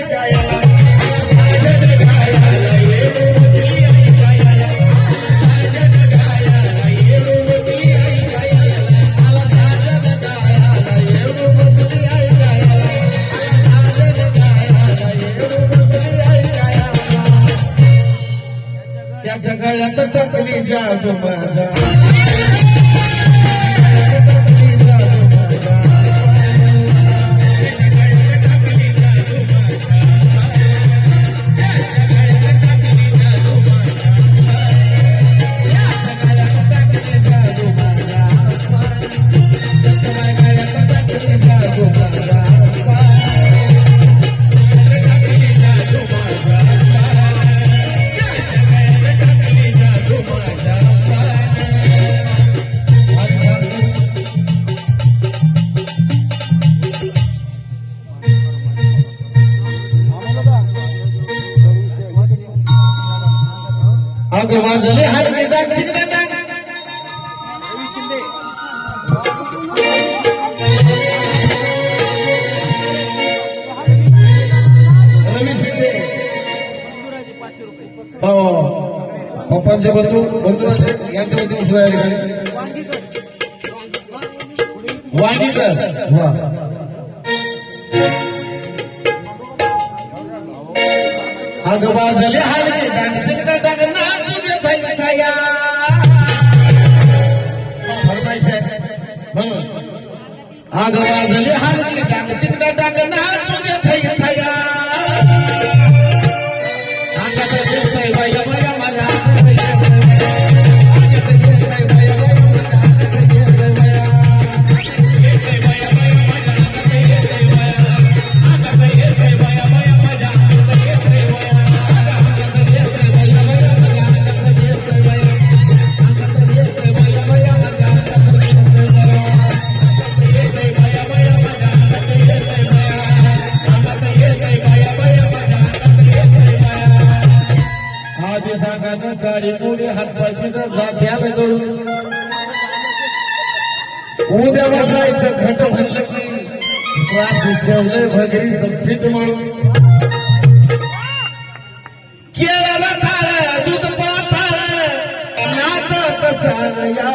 ऐकायला साजन गायाला येऊ बसली ऐकायला साजन गायाला येऊ बसली ऐकायला आला साजन गायाला येऊ बसली ऐकायला आला साजन गायाला येऊ बसली ऐकायला त्याच्या गळ्यात टाकली जादू माझ्या अग वाजले हरके डाक चिकटा डाक रवी शिंदे हो पप्पांचे बंधू बंधुराज यांच्या वतीने सुद्धा या ठिकाणी वाणीकर वा अग वाजले हरके डाक चिकटा डाक आग वाजले हरके डाक चिकटा डाक नाचू दे थैया थैया अंगात येतंय बाया बाया माझ्या अंगात येतंय बाया बाया माझ्या अंगात येतंय बाया येतंय बाया बाया माझ्या अंगात येतंय बाया अंगात येतंय बाया बाया माझ्या अंगात येतंय बाया अंगात येतंय बाया बाया माझ्या अंगात येतंय बाया अंगात येतंय बाया बाया माझ्या अंगात येतंय बाया आधी सांगा न गाडी पुढे हातपायचा जात्याला करून उद्या बसायचं घट म्हणलं की रात्रीच ठेवलंय भगरीचं पीठ म्हणून केळाला थाळ दूध पाताळ नात कसाल या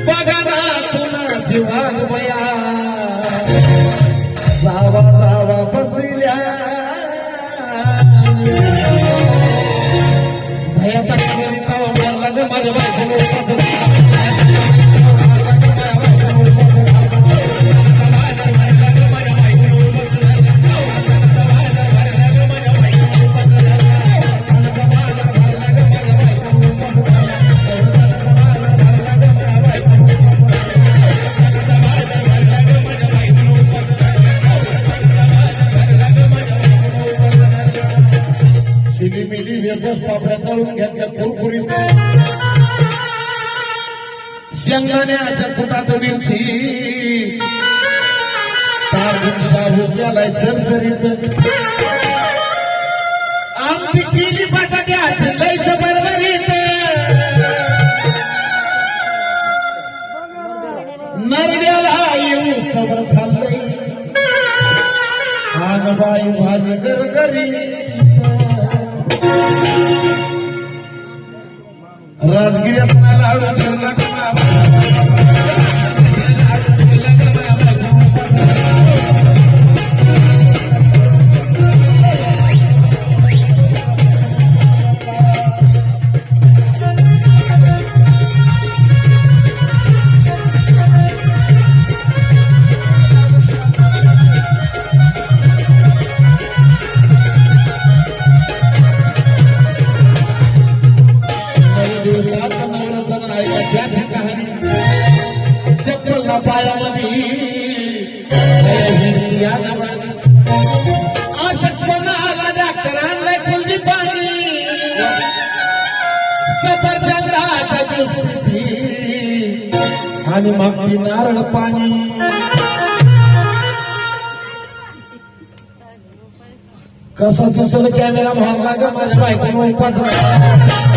बघा ना कुणाची वाद बया जावा जावा बसल्या भयाचा करिता मारला ग माझ्या बायकोला मिली वेगळच पापड्या तळून घेतल्या कुरकुरीत शेंगदाण्याच्या फुटात मिरची तारगुण शाबू केलाय झरझरीत आमटी केली बटाट्याची लयच बरबरीत नरड्याला येऊस खबर खाल्लंय आग बाई भाजी गरगरी राजगिऱ्यात लाडू फिरला आशकपणाला डॉक्टर आणलाय कुलदीपानी सफरचंदाचा ज्यूस पिती आणि मग ती नारळ पाणी कसं दिसलं कॅमेरा मारला ग माझ्या बायकोला उपास